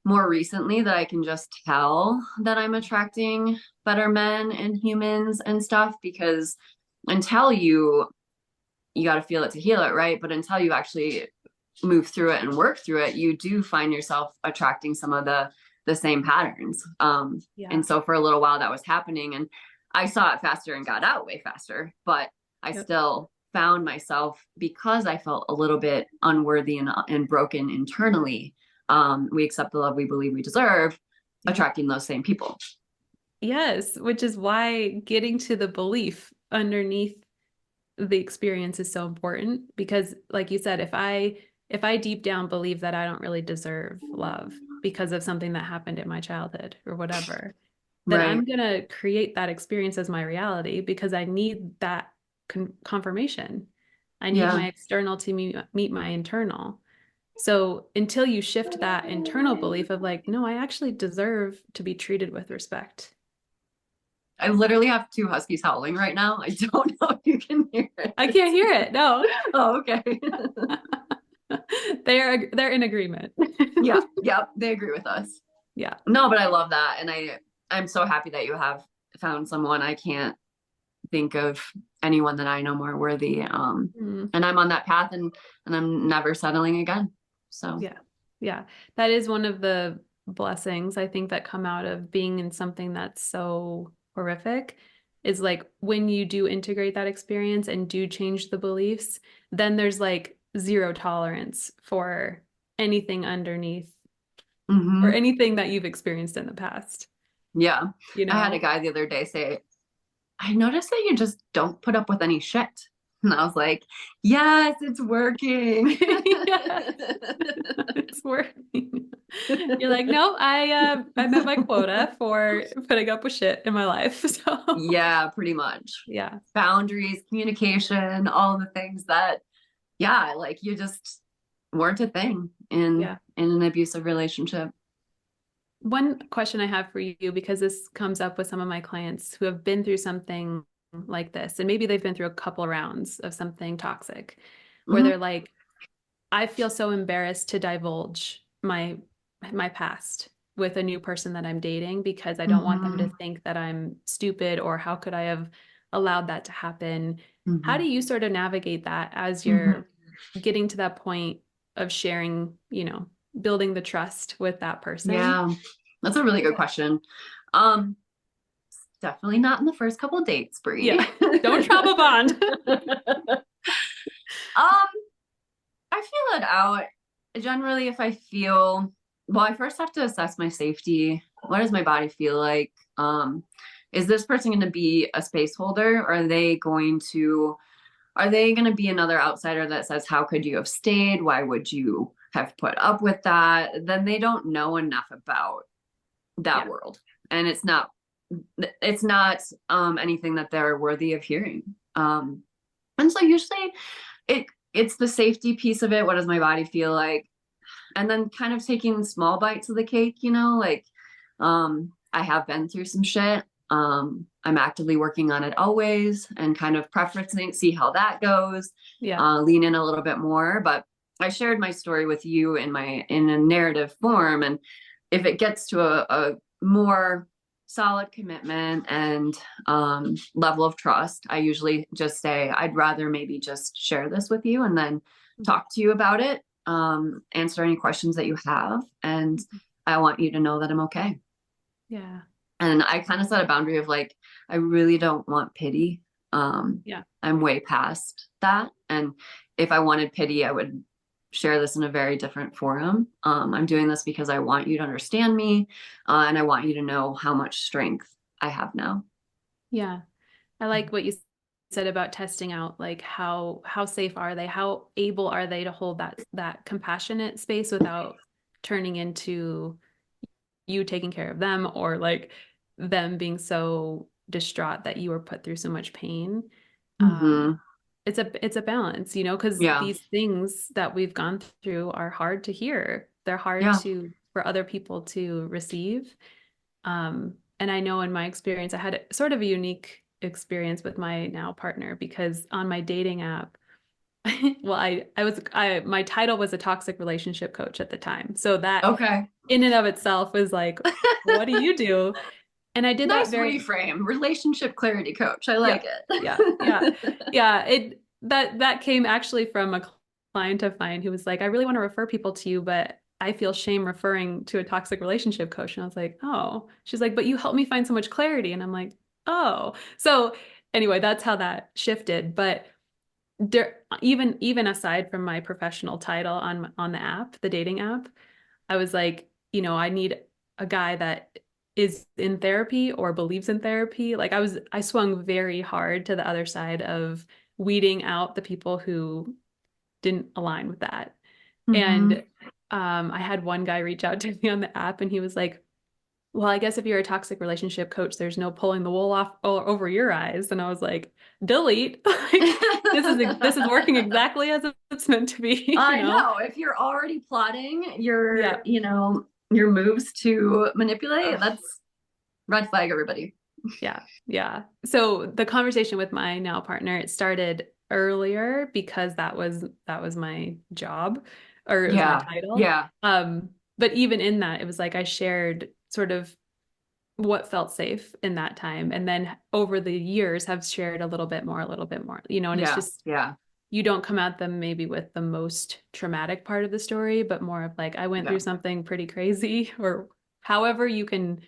more recently that I can just tell that I'm attracting better men and humans and stuff because until you got to feel it to heal it, right? But until you actually move through it and work through it, you do find yourself attracting some of the same patterns.
Yeah.
And so for a little while that was happening, and I saw it faster and got out way faster, but I
Yep.
still found myself because I felt a little bit unworthy and broken internally. We accept the love we believe we deserve,
Yep.
attracting those same people.
Yes, which is why getting to the belief underneath the experience is so important because like you said, if I deep down believe that I don't really deserve love because of something that happened in my childhood or whatever, then
Right.
I'm going to create that experience as my reality because I need that confirmation. I need
Yeah.
my external to meet my internal. So until you shift that internal belief of like, no, I actually deserve to be treated with respect.
I literally have two huskies howling right now. I don't know if you can hear
I
it.
can't hear it. No.
Oh, okay.
They're in agreement.
Yeah, yeah, they agree with us.
Yeah.
No, but I love that. And I'm so happy that you have found someone. I can't think of anyone that I know more worthy.
Mm,
And I'm on that path and I'm never settling again. So
yeah. Yeah. That is one of the blessings I think that come out of being in something that's so horrific is like when you do integrate that experience and do change the beliefs, then there's like zero tolerance for anything underneath or
mhm.
anything that you've experienced in the past,
Yeah.
you
I had a
know?
guy the other day say, I noticed that you just don't put up with any shit. And I was like, yes, it's working.
Yeah, it's working. You're like, no, I met my quota for putting up with shit in my life. So
Yeah, pretty much.
yeah,
Boundaries, communication, all the things that, yeah, like you just weren't a thing
yeah.
in an abusive relationship.
One question I have for you, because this comes up with some of my clients who have been through something like this, and maybe they've been through a couple rounds of something toxic. where
Hmm.
they're like, I feel so embarrassed to divulge my past with a new person that I'm dating because I don't want them to
Hmm.
think that I'm stupid or how could I have allowed that to happen. How do
Hmm.
you sort of navigate that as
Hmm.
you're getting to that point of sharing, building the trust with that person?
Yeah, that's a really good question. Um, Definitely not in the first couple of dates, Brie.
Yeah. Don't trauma bond.
Um, I feel it out. Generally, if I feel, well, I first have to assess my safety. What does my body feel like? Is this person going to be a space holder? Or are they going to be another outsider that says, how could you have stayed? Why would you have put up with that? Then they don't know enough about that
Yeah.
world. And it's not anything that they're worthy of hearing. And so usually it it's the safety piece of it. What does my body feel like? And then kind of taking small bites of the cake, like I have been through some shit. I'm actively working on it always and kind of preferencing, see how that goes,
Yeah.
lean in a little bit more. But I shared my story with you in a narrative form. And if it gets to a more solid commitment and level of trust, I usually just say, I'd rather maybe just share this with you and then talk to you about it, answer any questions that you have. And I want you to know that I'm okay.
Yeah.
And I kind of set a boundary of like, I really don't want pity.
Yeah.
I'm way past that. And if I wanted pity, I would share this in a very different forum. I'm doing this because I want you to understand me, and I want you to know how much strength I have now.
Yeah. I like what you said about testing out, like how safe are they? How able are they to hold that compassionate space without turning into you taking care of them or like them being so distraught that you were put through so much pain. Um,
Hmm.
it's a balance, because
Yeah.
these things that we've gone through are hard to hear. They're hard
Yeah.
to for other people to receive. And I know in my experience, I had sort of a unique experience with my now partner because on my dating app, well, my title was a toxic relationship coach at the time. So that
Okay.
in and of itself was like, what do you do? And I did that
Nice
very,
reframe. Relationship clarity coach. I
yeah,
like
yeah, yeah,
it.
yeah. That came actually from a client of mine who was like, I really want to refer people to you, but I feel shame referring to a toxic relationship coach. And I was like, oh, she's like, but you helped me find so much clarity. And I'm like, oh. So anyway, that's how that shifted. But even aside from my professional title on the app, the dating app, I was like, I need a guy that is in therapy or believes in therapy. Like I swung very hard to the other side of weeding out the people who didn't align with that.
Hmm.
And I had one guy reach out to me on the app and he was like, well, I guess if you're a toxic relationship coach, there's no pulling the wool off over your eyes. And I was like, delete. Like this is working exactly as it's meant to be,
I know. If you're already plotting
Yeah.
your moves to manipulate,
Ugh.
that's red flag, everybody.
Yeah. Yeah. So the conversation with my now partner, it started earlier because that was my job or it was my
Yeah.
title.
Yeah.
But even in that, it was like I shared sort of what felt safe in that time. And then over the years have shared a little bit more, and it's
Yeah.
just
Yeah.
you don't come at them maybe with the most traumatic part of the story, but more of like, I went
Yeah.
through something pretty crazy, or however you can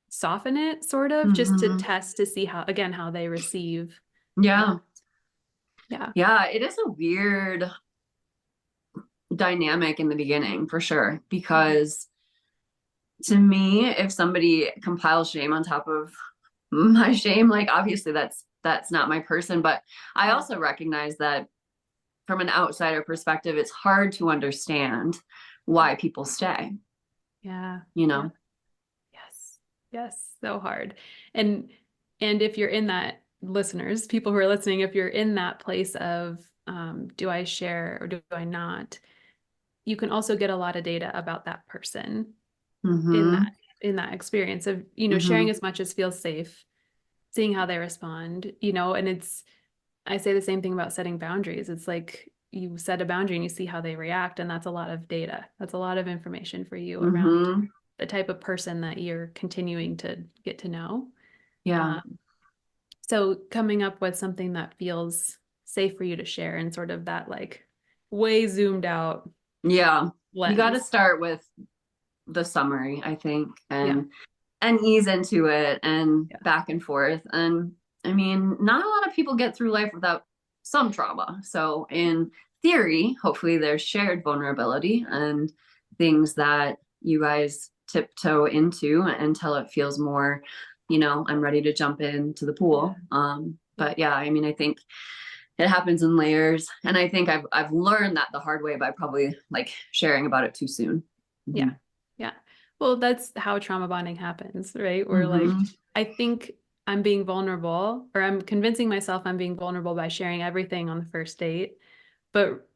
soften it, sort of, just to
Hmm.
test to see how they receive
Yeah.
that. Yeah.
Yeah. It is a weird dynamic in the beginning for sure,
Mhm.
because to me, if somebody compiles shame on top of my shame, like obviously that's not my person. But I
Yeah.
also recognize that from an outsider perspective, it's hard to understand why people stay,
Yeah.
you
Yeah.
know?
Yes. Yes. So hard. And if you're in that, listeners, people who are listening, if you're in that place of do I share or do I not, you can also get a lot of data about that person in
Mm-hmm.
that experience of,
Mm-hmm.
sharing as much as feels safe, seeing how they respond, and I say the same thing about setting boundaries. It's like, you set a boundary and you see how they react, and that's a lot of data. That's a lot of information for you around
Mm-hmm.
the type of person that you're continuing to get to know.
Yeah.
Um, so coming up with something that feels safe for you to share and sort of that like way zoomed out
Yeah. You got to
lens.
start with the summary, I think,
Yeah.
and ease into it and
Yeah.
back and forth. And I mean, not a lot of people get through life without some trauma. So in theory, hopefully there's shared vulnerability and things that you guys tiptoe into until it feels more, I'm ready to jump into the
Yeah.
pool.
Yeah.
But yeah, I mean, I think it happens in layers. And I think I've learned that the hard way by probably like sharing about it too soon.
Yeah.
Mm-hmm.
Yeah. Well, that's how trauma bonding happens, right? We're like,
Mm-hmm.
I think I'm being vulnerable, or I'm convincing myself I'm being vulnerable by sharing everything on the first date. But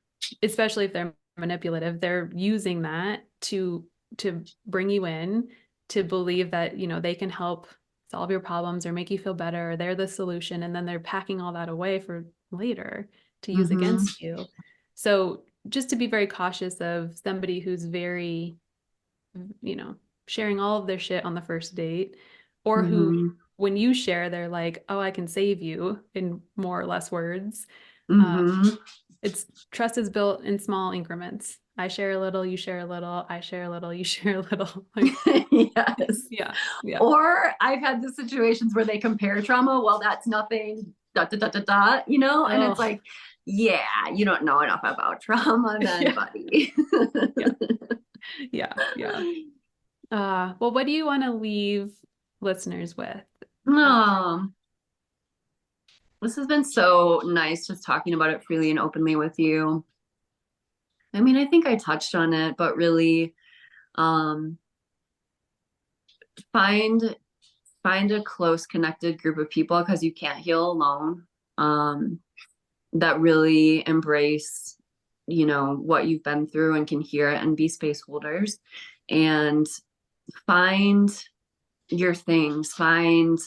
especially if they're manipulative, they're using that to bring you in to believe that, they can help solve your problems or make you feel better, or they're the solution. And then they're packing all that away for later to use
Mm-hmm.
against you. So just to be very cautious of somebody who's very, you know, sharing all of their shit on the first date, or who,
Mm-hmm.
when you share, they're like, oh, I can save you in more or less words. Uh,
Mm-hmm.
it's trust is built in small increments. I share a little, you share a little, I share a little, you share a little. Like,
Yes.
yeah, yeah.
Or I've had the situations where they compare trauma. Well, that's nothing, dot, dot, dot, dot, dot, and it's
Oh,
like, yeah, you don't know enough about trauma then,
yeah,
buddy.
yeah, yeah, yeah. Well, what do you want to leave listeners with? Uh,
No, this has been so nice just talking about it freely and openly with you. I mean, I think I touched on it, but really, um, find find a close connected group of people because you can't heal alone. Um, that really embrace, what you've been through and can hear it and be space holders, and find your things, find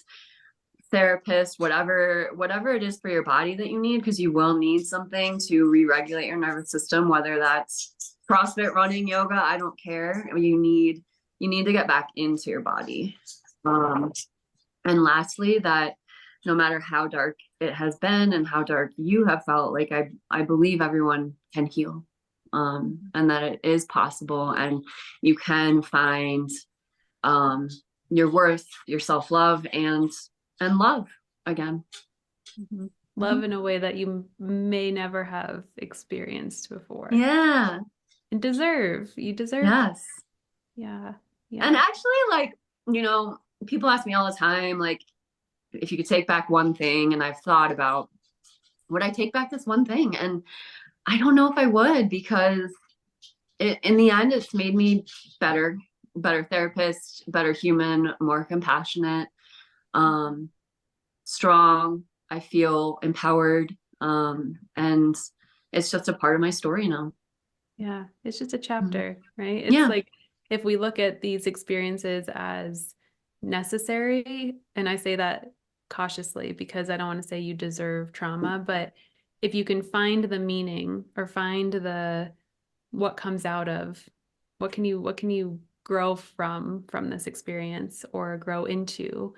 therapist, whatever it is for your body that you need, because you will need something to re-regulate your nervous system, whether that's CrossFit, running, yoga, I don't care. You need to get back into your body. um, and lastly, that no matter how dark it has been and how dark you have felt, like I believe everyone can heal. And that it is possible, and you can find um, your worth, your self-love, and love again.
mhm.
Mhm.
Love in a way that you may never have experienced before.
Yeah.
And deserve. You deserve that.
Yes.
Yeah.
And
Yeah.
actually, like, people ask me all the time, like, if you could take back one thing, and I've thought about, would I take back this one thing? And I don't know if I would, because in the end, it's made me better, better therapist, better human, more compassionate, um, strong. I feel empowered. And it's just a part of my story now.
Yeah. It's just a
Mhm.
chapter, right? It's
Yeah.
like if we look at these experiences as necessary, and I say that cautiously because I don't want to say you deserve trauma, but if you can find the meaning or find the what comes out of what can you grow from this experience or grow into,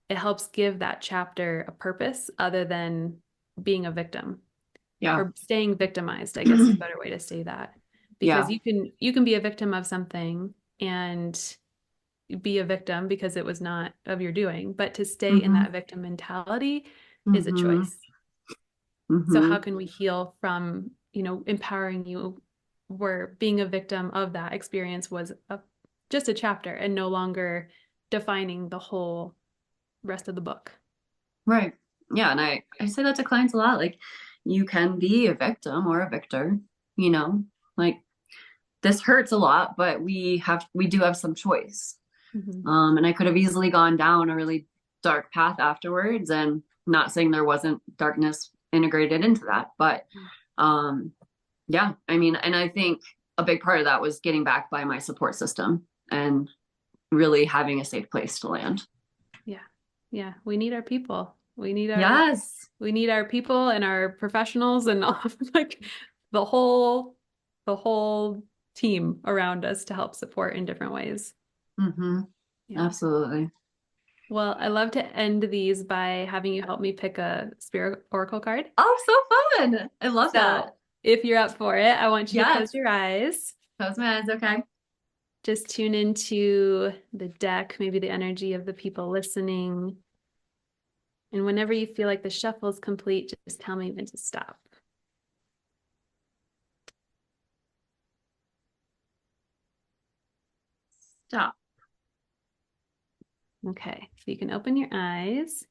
it helps give that chapter a purpose other than being a victim
Yeah.
or staying victimized, I guess is a better way to say that. Because
Yeah.
you can be a victim of something and be a victim because it was not of your doing, but to stay in
Mm-hmm.
that victim mentality is a
Mm-hmm.
choice. So
Mm-hmm.
how can we heal from, empowering you where being a victim of that experience was just a chapter and no longer defining the whole rest of the book?
Right. Yeah. And I say that to clients a lot. Like, you can be a victim or a victor, you know, like, this hurts a lot, but we do have some choice.
Mhm.
And I could have easily gone down a really dark path afterwards, and not saying there wasn't darkness integrated into that, but um, yeah, I mean, and I think a big part of that was getting back by my support system and really having a safe place to land.
Yeah. Yeah. We need our people. We need our
Yes.
we need our people and our professionals and all like the whole the whole team around us to help support in different ways.
Hmm.
Yeah.
Absolutely.
Well, I love to end these by having you help me pick a spirit oracle card.
Oh, so fun. I love
So
that.
if you're up for it, I want you to close
Yes.
your eyes.
Close my eyes. Okay.
Just tune into the deck, maybe the energy of the people listening. And whenever you feel like the shuffle is complete, just tell me when to stop.
Stop.
Okay, so you can open your eyes.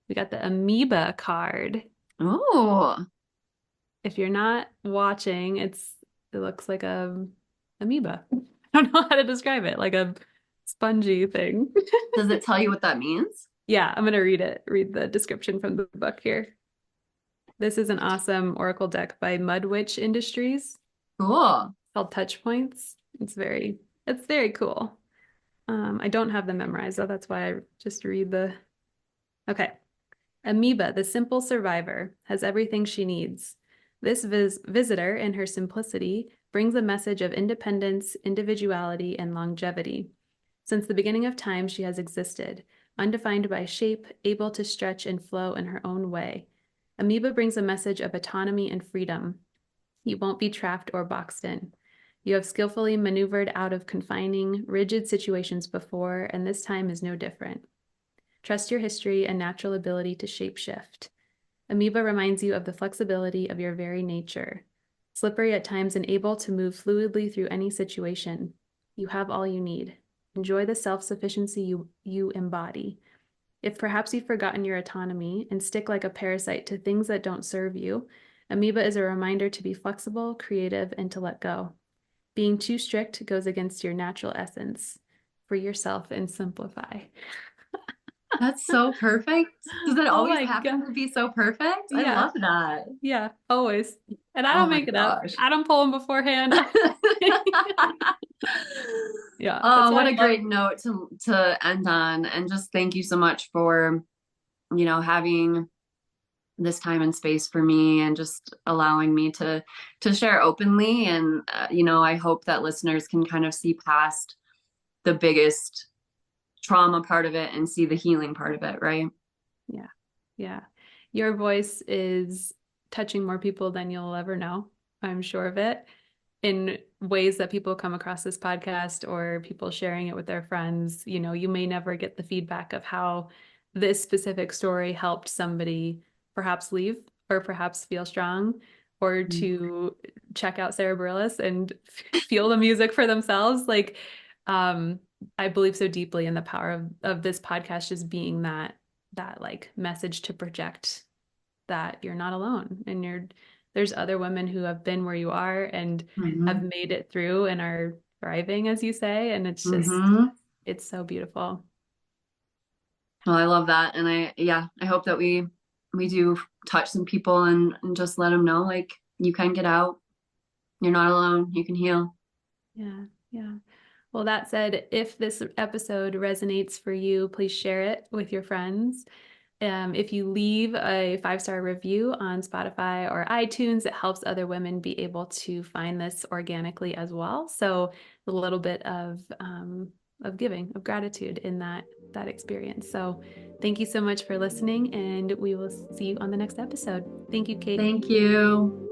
We got the amoeba card.
Oh,
If you're not watching, it looks like a amoeba. I don't know how to describe it, like a spongy thing.
does it tell you what that means?
Yeah, I'm gonna read the description from the book here. This is an awesome oracle deck by Mudwitch Industries
Cool.
called Touch Points. It's very cool. I don't have them memorized, so that's why I just read the. Okay. Amoeba, the simple survivor, has everything she needs. This visitor, in her simplicity, brings a message of independence, individuality, and longevity. Since the beginning of time, she has existed, undefined by shape, able to stretch and flow in her own way. Amoeba brings a message of autonomy and freedom. You won't be trapped or boxed in. You have skillfully maneuvered out of confining, rigid situations before, and this time is no different. Trust your history and natural ability to shapeshift. Amoeba reminds you of the flexibility of your very nature, slippery at times and able to move fluidly through any situation. You have all you need. Enjoy the self-sufficiency you embody. If perhaps you've forgotten your autonomy and stick like a parasite to things that don't serve you, Amoeba is a reminder to be flexible, creative, and to let go. Being too strict goes against your natural essence. Free yourself and simplify.
That's so perfect. Does it
Oh
always
my God.
happen to be so perfect? I
Yeah.
love that.
Yeah. Always. And I
Oh
don't
my
make it up.
gosh.
I don't pull them beforehand. Yeah. That's
Oh,
why
what
I
a
love.
great note to end on. And just thank you so much for, having this time and space for me and just allowing me to share openly. And I hope that listeners can kind of see past the biggest trauma part of it and see the healing part of it, right?
Yeah. Yeah. Your voice is touching more people than you'll ever know. I'm sure of it. In ways that people come across this podcast or people sharing it with their friends, you may never get the feedback of how this specific story helped somebody perhaps leave or perhaps feel strong or to check out Sarah Bareilles and feel the music for themselves. Um, I believe so deeply in the power of this podcast just being that like message to project that you're not alone and there's other women who have been where you are and have
Mm-hmm.
made it through and are thriving, as you say. And
Mm-hmm.
it's so beautiful.
Well, I love that. And I hope that we do touch some people and just let them know like you can get out. You're not alone. You can heal.
Yeah. Yeah. Well, that said, if this episode resonates for you, please share it with your friends. If you leave a 5-star review on Spotify or iTunes, it helps other women be able to find this organically as well. So a little bit of giving, of gratitude in that experience. So thank you so much for listening, and we will see you on the next episode. Thank you, Kate.
Thank you.